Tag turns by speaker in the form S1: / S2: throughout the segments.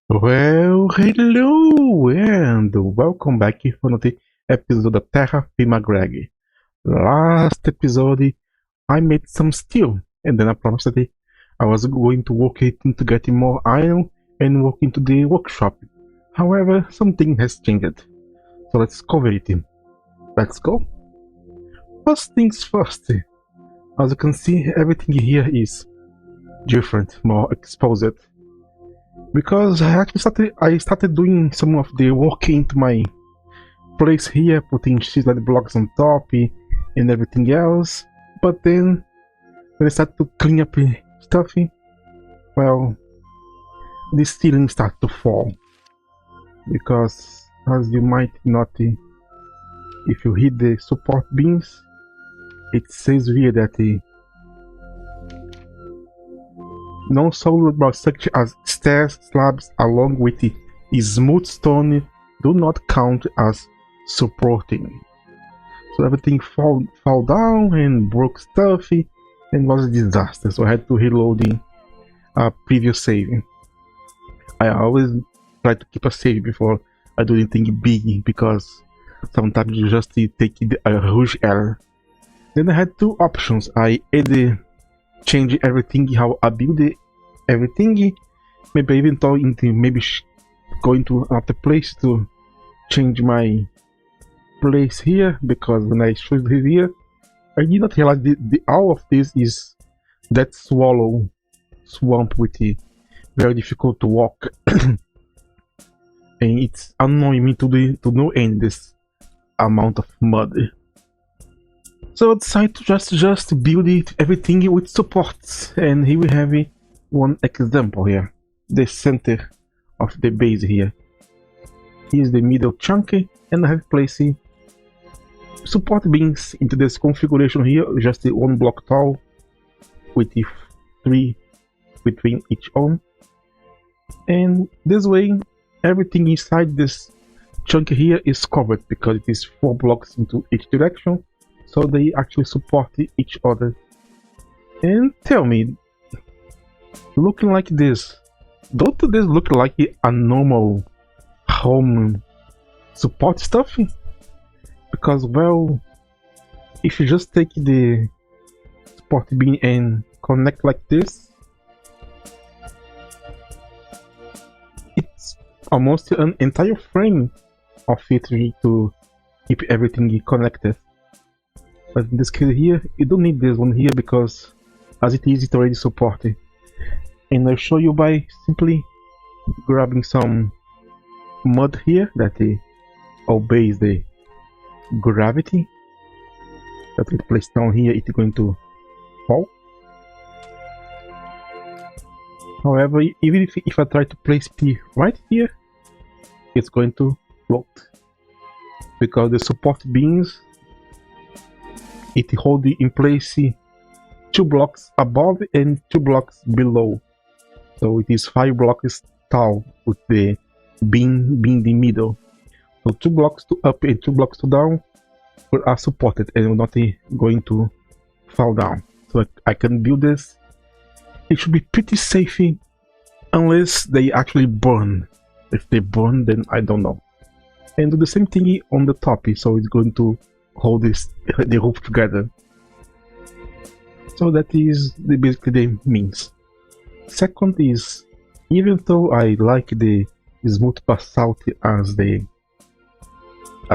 S1: Well, hello and welcome back for another episode of Terrafirmagreg. Last episode, I made some steel, and then I promised that I was going to work it into getting more iron and work into the workshop. However, something has changed, so let's cover it. Let's go. First things first. As you can see, everything here is different, more exposed. Because I started doing some of the work into my place here, putting sheet like blocks on top and everything else. But then when I started to clean up stuff, well, the ceiling started to fall. Because as you might notice, if you hit the support beams, it says here that non-solid blocks such as stairs, slabs along with the smooth stone do not count as supporting. So everything fall down and broke stuff and was a disaster. So I had to reload the previous save. I always try to keep a save before I do anything big because sometimes you just take a huge error. Then I had two options. I either change everything how I build everything, maybe even though maybe go into another place to change my place here, because when I showed it here I did not realize all of this is that swamp with it very difficult to walk and it's annoying me to no end, this amount of mud. So I decided to just build everything with supports, and here we have one example here. The center of the base here. Here's the middle chunk, and I have placed support beams into this configuration here, just one block tall with the 3 between each one. And this way everything inside this chunk here is covered because it is 4 blocks into each direction. So they actually support each other. And tell me, looking like this, don't this look like a normal home support stuff? Because, well, if you just take the support beam and connect like this, it's almost an entire frame of it to keep everything connected. But in this case here, you don't need this one here because as it is, it's already supported. And I'll show you by simply grabbing some mud here that obeys the gravity. That it placed down here, it's going to fall. However, even if I try to place it right here, it's going to float. Because the support beams, it holds in place 2 blocks above and 2 blocks below. So it is 5 blocks tall with the beam in the middle. So 2 blocks to up and 2 blocks to down are supported and not going to fall down. So I can build this. It should be pretty safe unless they actually burn. If they burn, then I don't know. And do the same thing on the top, so it's going to hold the roof together. So that is basically the means. Second is, even though I like the smooth basalt as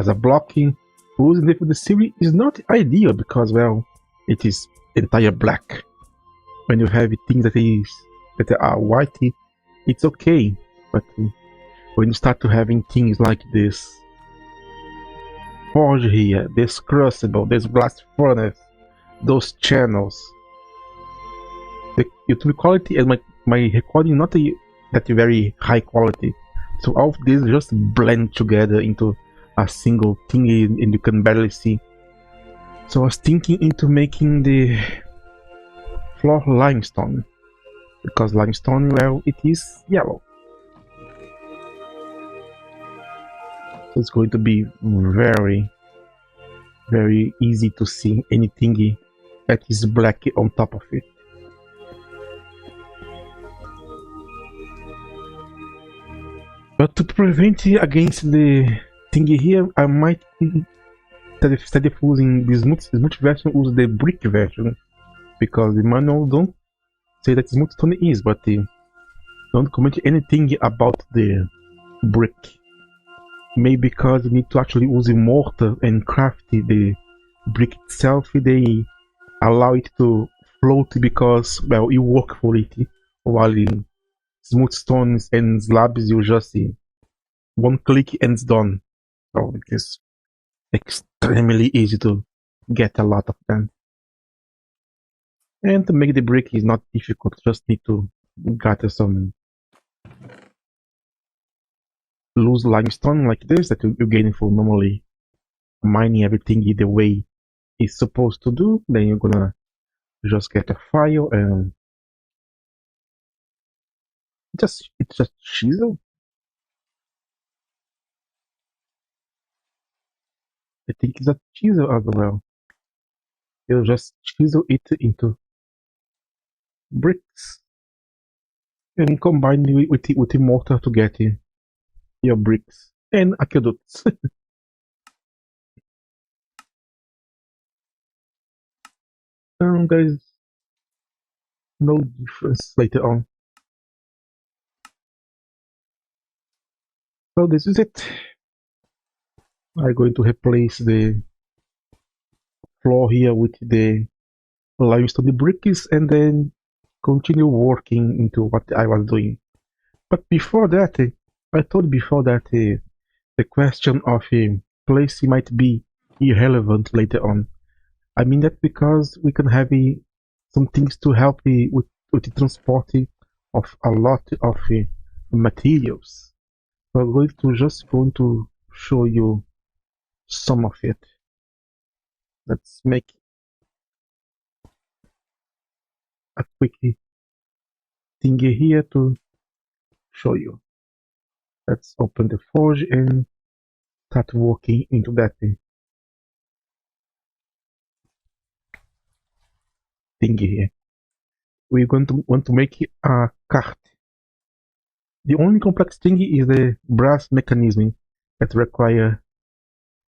S1: a blocking, using it for the ceiling is not ideal because, well, it is entire black. When you have things that are white, it's okay, but when you start to having things like this forge here, this crucible, this blast furnace, those channels, the YouTube quality and my recording not that very high quality, so all of this just blend together into a single thing and you can barely see. So I was thinking into making the floor limestone, because limestone, well, it is yellow. So it's going to be very, very easy to see anything that is black on top of it. But to prevent against the thingy here, I might instead of using the smooth version, use the brick version, because the manual don't say that smooth stone is, but don't comment anything about the brick. Maybe because you need to actually use a mortar and craft the brick itself, they allow it to float because, well, you work for it, while in smooth stones and slabs you just one click and it's done. So it is extremely easy to get a lot of them. And to make the brick is not difficult, just need to gather some loose limestone like this that you gain for normally mining everything the way it's supposed to do. Then you're gonna just get a file and it's just chisel. I think it's a chisel as well. You just chisel it into bricks and combine it with the mortar to get your bricks and aqueducts. There's no difference later on. So this is it. I'm going to replace the floor here with the limestone bricks and then continue working into what I was doing. But before that, I thought before that the question of placing might be irrelevant later on. I mean that because we can have some things to help with the transport of a lot of materials. So I'm going to show you some of it. Let's make a quick thing here to show you. Let's open the forge and start working into that thing here. We're going to want to make a cart. The only complex thing is the brass mechanism that require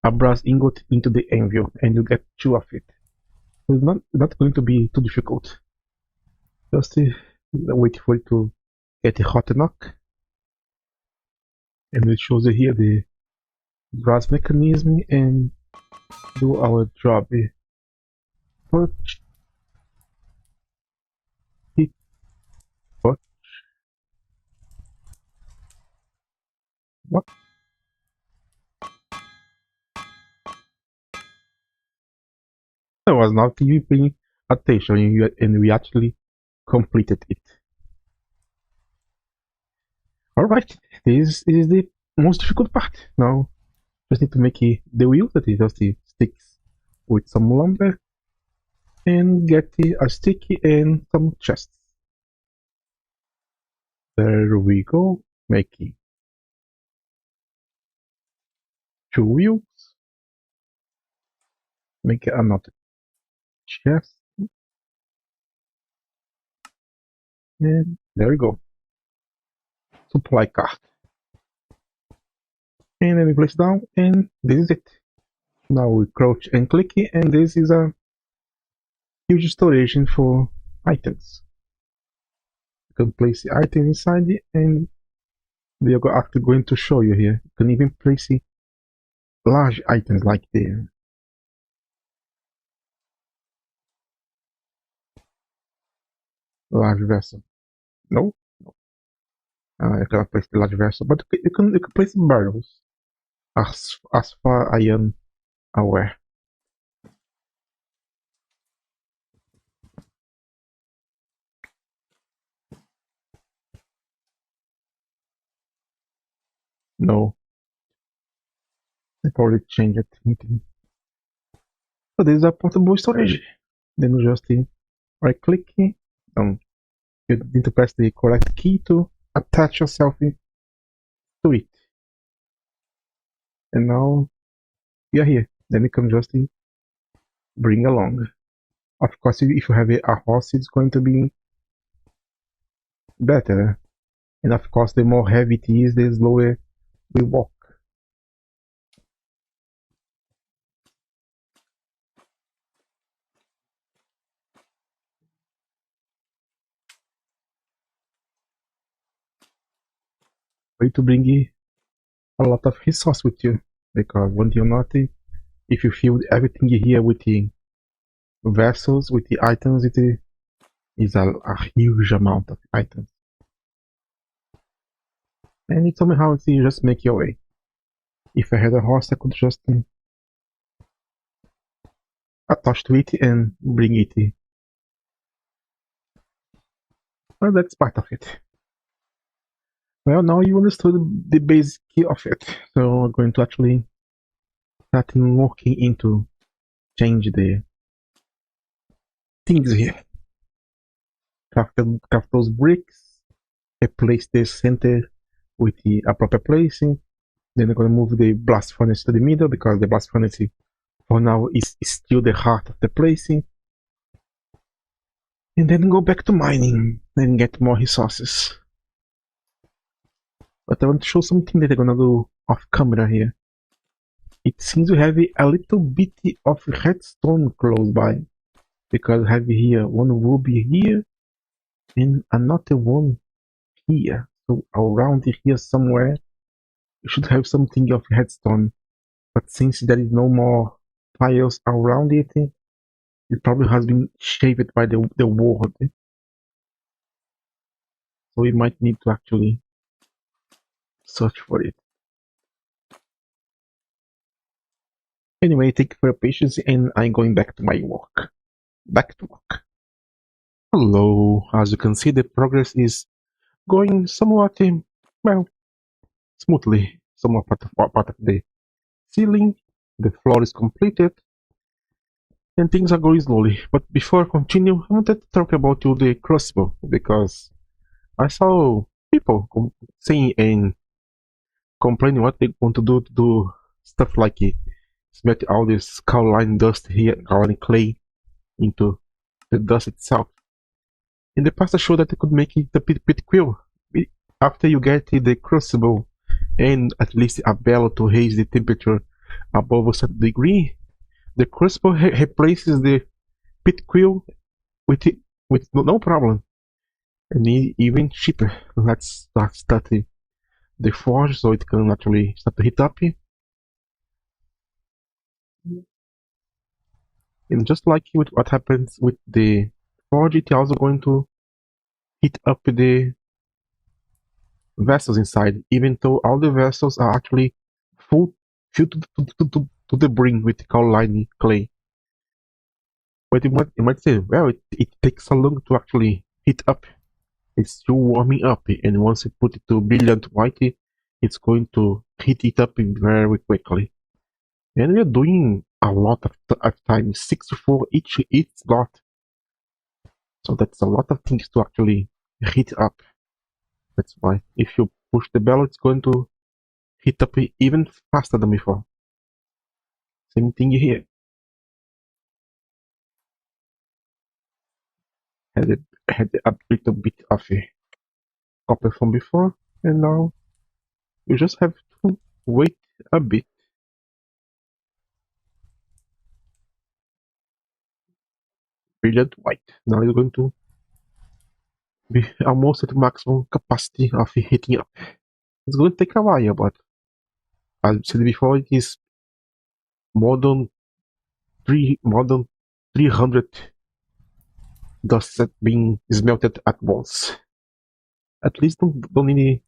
S1: a brass ingot into the anvil, and you get 2 of it. It's not going to be too difficult. Just wait for it to get a hot enough, and it shows you here the brass mechanism and do our job. Touch, hit, touch. What? I was not even paying attention, and we actually completed it. Alright, this is the most difficult part. Now, just need to make the wheel that is just the sticks with some lumber and get a sticky and some chests. There we go, making 2 wheels. Make another chest. And there we go. Supply cart. And then we place down, and this is it. Now we crouch and click, and this is a huge storage for items. You can place the item inside, and we are actually going to show you here. You can even place large items like the large vessel. No, I cannot place the large vessel, but you can place barrels. As far I am aware. No, I probably changed it. So this is a portable storage. Then you just right click. You need to press the correct key to attach yourself to it. And now we are here. Then you can just bring along. Of course, if you have a horse, it's going to be better. And of course, the more heavy it is, the slower we walk. Way to bring a lot of resource with you, because when you're not, if you fill everything here with the vessels, with the items, it is a huge amount of items. And it's somehow you just make your way. If I had a horse, I could just attach to it and bring it. Well, that's part of it. Well, now you understood the basic key of it, so we're going to actually start working into change the things here. Craft those bricks, replace the center with the proper placing. Then I'm going to move the blast furnace to the middle, because the blast furnace for now is still the heart of the placing. And then go back to mining and get more resources. But I want to show something that I'm gonna do off camera here. It seems to have a little bit of redstone close by, because I have here one ruby here and another one here. So around here somewhere you should have something of redstone. But since there is no more tiles around it, it probably has been shaved by the world. So we might need to actually search for it. Anyway, thank you for your patience, and I'm going back to my work. Back to work. Hello. As you can see, the progress is going somewhat, well, smoothly. Somewhat part of the ceiling. The floor is completed, and things are going slowly. But before I continue, I wanted to talk about the crucible, because I saw people saying and complaining what they want to do stuff like smelt all this kaolin dust here, kaolin clay into the dust itself. In the past, I showed that you could make it a bit quill. After you get the crucible and at least a bell to raise the temperature above a certain degree, the crucible replaces the pit quill with no problem, and even cheaper. Let's start the forge so it can actually start to heat up. And just like with what happens with the forge, it's also going to heat up the vessels inside, even though all the vessels are actually filled to the brim with kaolin clay. But you might say, well, it takes so long to actually heat up. It's still warming up, and once you put it to brilliant white, it's going to heat it up very quickly. And we are doing a lot of time, 64 each slot. So that's a lot of things to actually heat up. That's why if you push the bell, it's going to heat up even faster than before. Same thing here. Had a little bit of a copper from before, and now you just have to wait a bit. Brilliant white. Now you're going to be almost at maximum capacity of heating up. It's going to take a while, but as I said before, it is more than 300 dust that being smelted at once. At least don't need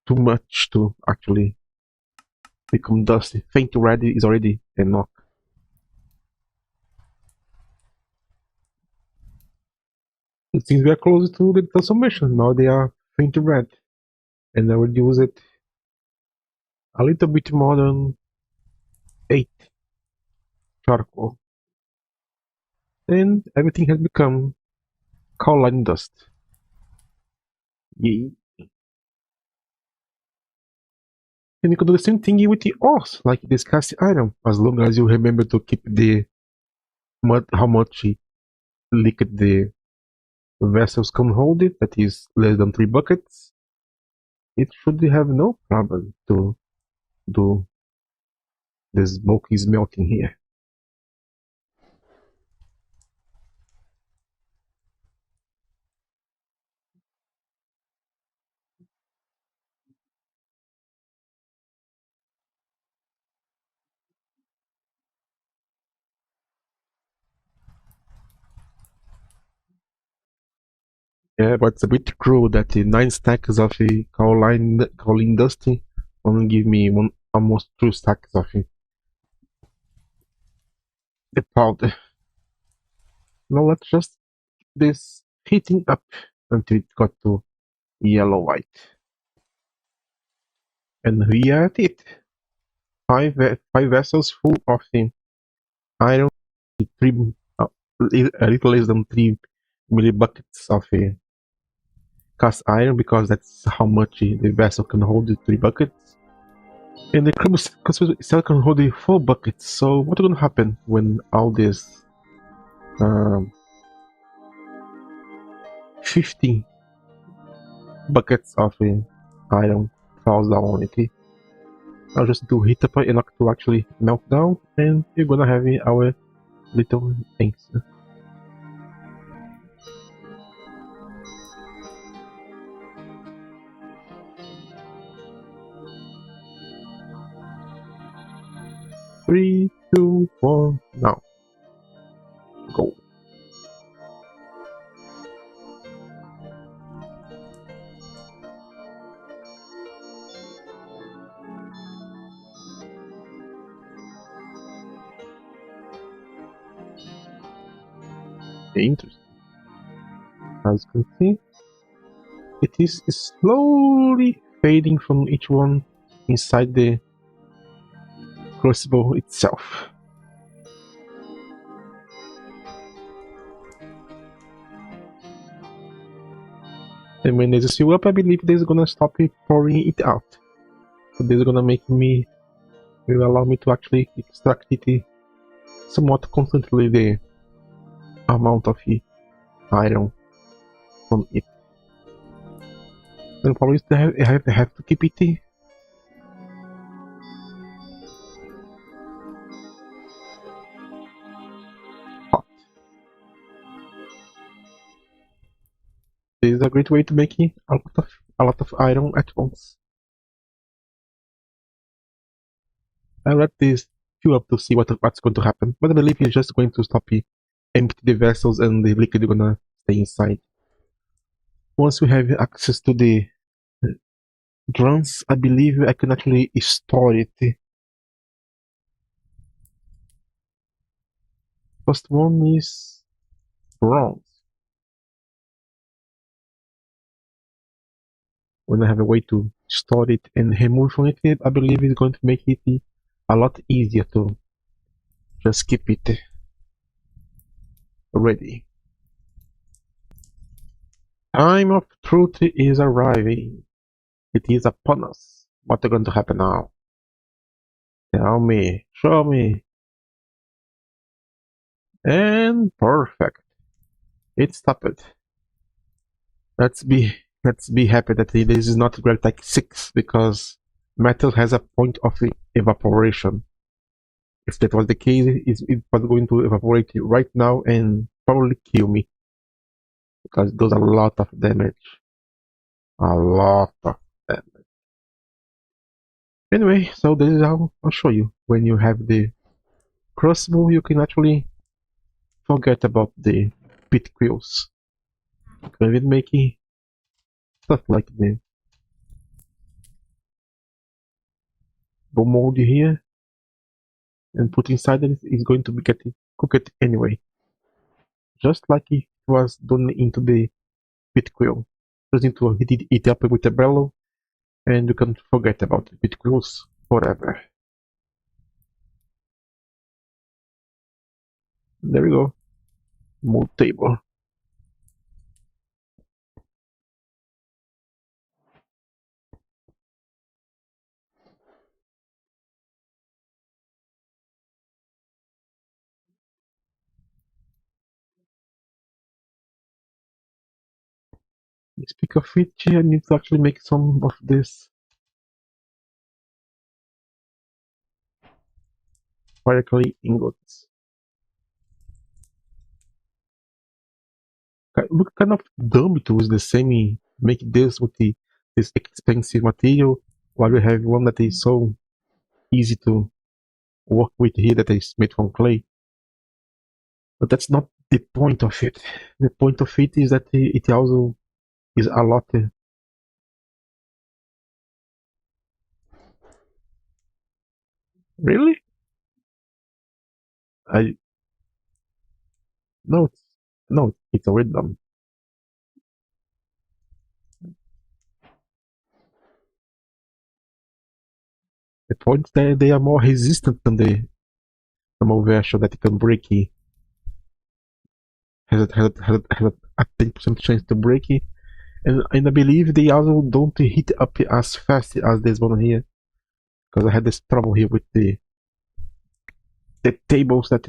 S1: too much to actually become dusty. Faint red is already enough. It seems we are close to the transformation. Now they are faint red, and I will use it a little bit more than 8 charcoal. And everything has become kaolin dust. Yay. And you can do the same thing with the ores, like this cast iron, as long as you remember to keep the how much liquid the vessels can hold it, that is less than 3 buckets. it should have no problem to do the smoke is melting here. Yeah, but it's a bit cruel that the 9 stacks of a kaolin dusting only give me almost 2 stacks of the powder. Now let's just this heating up until it got to yellow white. And we are at it. Five vessels full of the iron, three, a little less than 3 millibuckets of cast iron, because that's how much the vessel can hold, the 3 buckets. And the crumble still can hold the 4 buckets. So what's going to happen when all this 15 buckets of iron falls down on it? I'll just do heat up enough to actually melt down, and we're gonna have our little things. 3, 2, 1, now. Go. Interesting. As you can see, it is slowly fading from each one inside the crucible itself. And when there's a seal up, I believe they're gonna stop pouring it out. So they're gonna will allow me to actually extract it somewhat constantly, the amount of iron from it. And probably I have to keep it hot. This is a great way to make a lot of iron at once. I'll let this fill up to see what's going to happen, but I believe he's just going to stop empty the vessels and the liquid is gonna stay inside. Once we have access to the drums, I believe I can actually store it. First one is bronze. When I have a way to store it and remove from it, I believe it's going to make it a lot easier to just keep it ready. Time of truth is arriving. It is upon us. What's going to happen now? Tell me, show me. And perfect. It stopped. Let's be happy that this is not gregtech 6, because metal has a point of evaporation. If that was the case, it was going to evaporate right now and probably kill me, because it does a lot of damage. A lot of damage. Anyway, so this is how I'll show you. When you have the crossbow, you can actually forget about the pit quills. You can even make stuff like the bone mold here and put inside it is going to be cooked anyway. Just like it was done into the pit quill. Just need to heat it up with a bellow, and you can forget about the pit quills forever. There we go. Mold table. Speak of which, I need to actually make some of this fire clay ingots. Look kind of dumb to use the same, make this with this expensive material while we have one that is so easy to work with here that is made from clay. But that's not the point of it. The point of it is that it also is a lot. Really? I no, no, it's already done. The point is that they are more resistant than the normal version that you can break it. Has a 10% chance to break it. And I believe they also don't hit up as fast as this one here. Because I had this trouble here with the tables that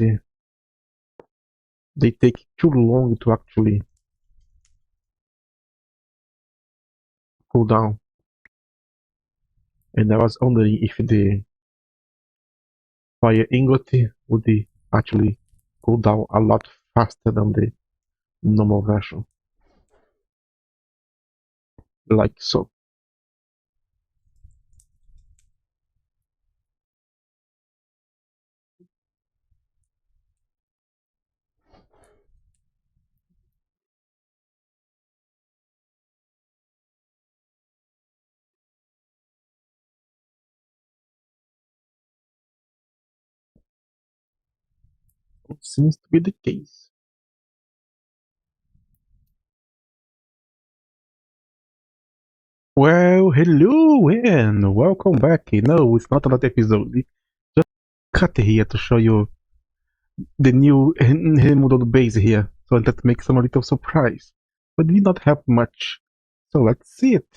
S1: they take too long to actually cool down. And I was wondering if the fire ingot would actually cool down a lot faster than the normal version. Like so. It seems to be the case. Well, hello and welcome back. No, it's not another episode. Just cut here to show you the new remodeled base here. So that makes some little surprise. But we did not have much. So let's see it.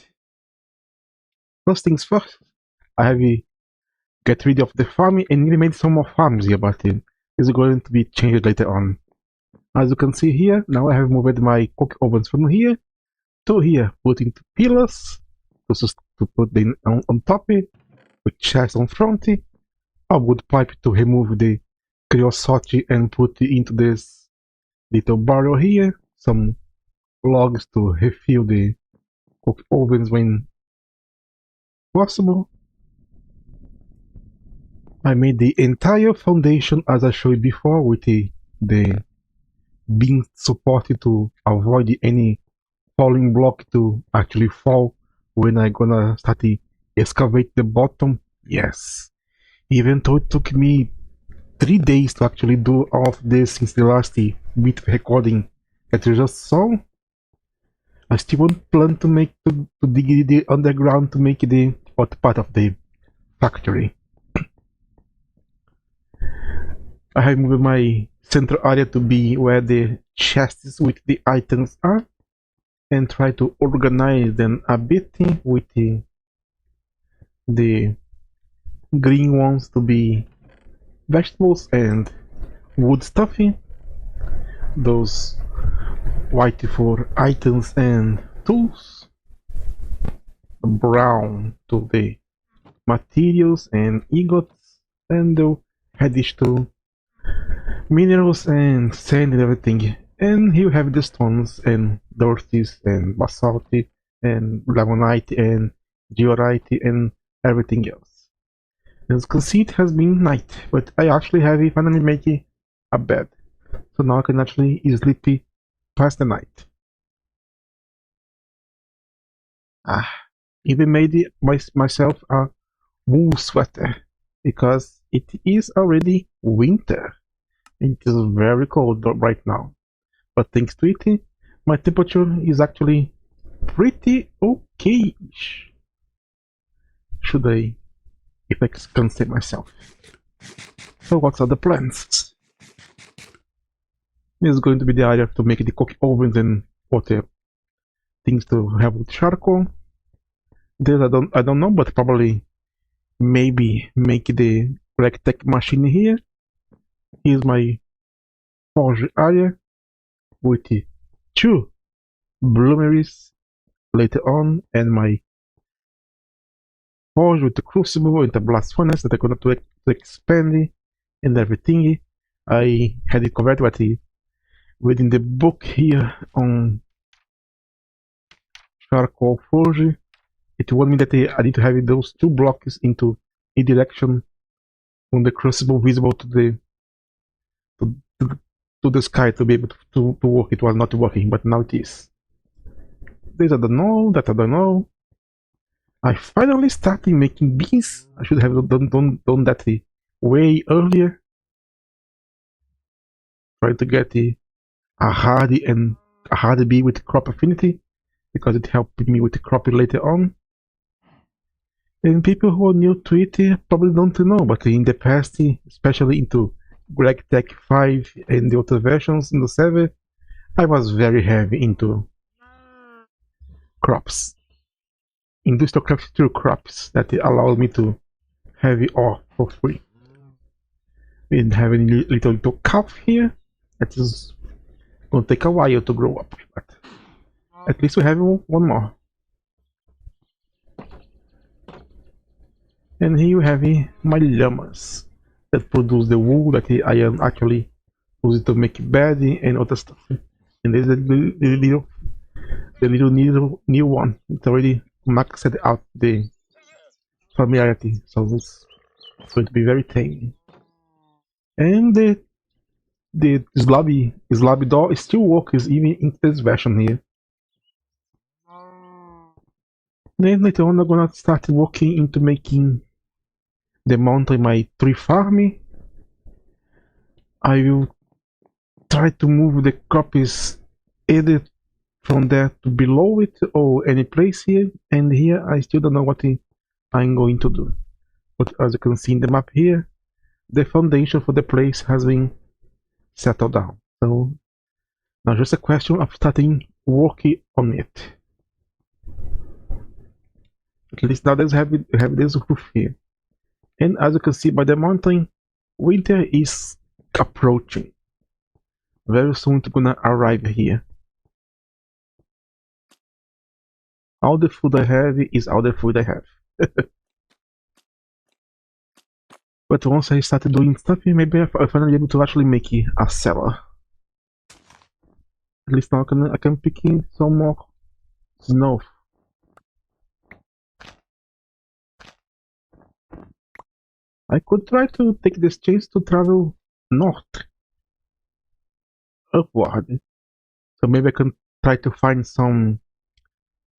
S1: First things first, I have get rid of the farm and we made some more farms here, but it's going to be changed later on. As you can see here, now I have moved my cook ovens from here to here, putting two pillars to put them on top, with chairs on front, a wood pipe to remove the creosote and put it into this little barrel here, some logs to refill the cook ovens when possible. I made the entire foundation as I showed before with the being supported to avoid any falling block to actually fall when I gonna start to excavate the bottom. Yes, even though it took me 3 days to actually do all of this since the last bit of recording that you just saw, I still want plan to make to dig the underground to make the hot part of the factory. I have moved my central area to be where the chests with the items are and try to organize them a bit with the green ones to be vegetables and wood stuffing, those white for items and tools, brown to the materials and ingots, and the reddish to minerals and sand and everything. And here you have the stones and dirties and basalt and lemonite and diorite and everything else. As you can see, it has been night, but I actually have finally made a bed. So now I can actually sleep past the night. Even made myself a wool sweater because it is already winter. It is very cold right now. But thanks to it, my temperature is actually pretty okay. Should I, if I can say myself. So what are the plans? This is going to be the area to make the cooking ovens and other things to have with charcoal. This I don't know, but probably maybe make the gregtech machine here. Here's my forge area with 2 bloomeries later on, and my forge with the crucible and the blast furnace that I'm going to expand and everything. I had it converted, but within the book here on charcoal forge, it warned me that I need to have those 2 blocks into a direction from the crucible visible to the to the sky to be able to work. It was not working, but now it is. This I don't know, that I don't know. I finally started making beans. I should have done that way earlier. Trying to get a hardy bee with crop affinity, because it helped me with the crop later on. And people who are new to it probably don't know, but in the past, especially into gregtech 5 and the other versions in the server, I was very heavy into crops. Industrial craft through crops that allowed me to have it all for free. And having a little calf here, that is going to take a while to grow up, but at least we have one more. And here you have my llamas that produce the wool that I am actually using to make bedding and other stuff. And there's the little new one. It's already maxed out the familiarity, so it's going to be very tame. And the slabby door still works even in this version here. Then later on I'm gonna start working into making the mountain my tree farm. I will try to move the crops either from there to below it or any place here, and here I still don't know what I'm going to do. But as you can see in the map here, the foundation for the place has been settled down. So now just a question of starting working on it. At least now let's have this roof here. And as you can see by the mountain, winter is approaching. Very soon it's gonna arrive here. All the food I have is all the food I have. But once I started doing stuff, maybe I'll finally be able to actually make a cellar. At least now I can pick in some more snow. I could try to take this chance to travel north, upward. So maybe I can try to find some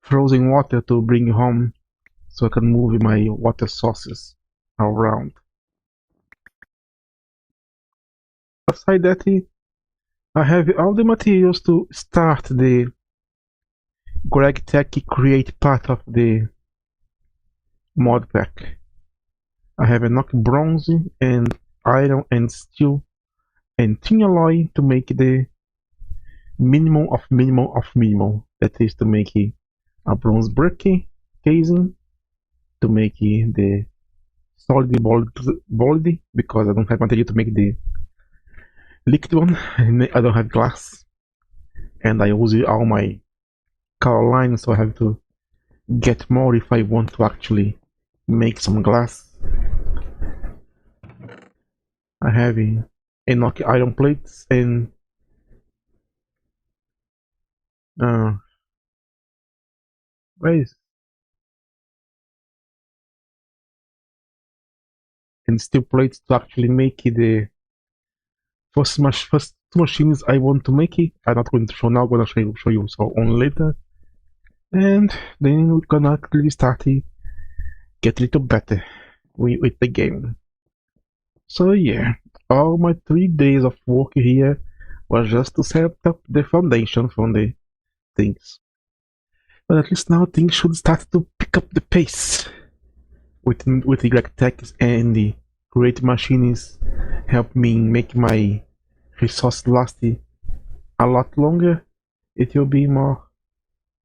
S1: frozen water to bring home, so I can move my water sources around. Aside that, I have all the materials to start the gregtech create part of the mod pack. I have enough bronze and iron and steel and tin alloy to make the minimum of minimum of minimum. That is to make a bronze brick casing, to make the solid bold, because I don't have material to make the liquid one, and I don't have glass, and I use all my color lines, so I have to get more if I want to actually make some glass. I have enough iron plates and where is and steel plates to actually make the first two machines I want to make it. I'm not going to show now, I'm gonna show you so on later. And then we're gonna actually start to get a little better with the game. So yeah, all my 3 days of work here was just to set up the foundation for the things. But at least now things should start to pick up the pace with the gregtech, and the great machines help me make my resource last a lot longer. It will be more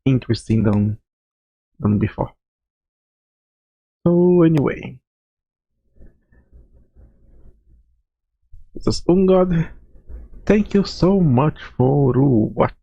S1: interesting than before. So anyway, this is Ungod. Thank you so much for watching.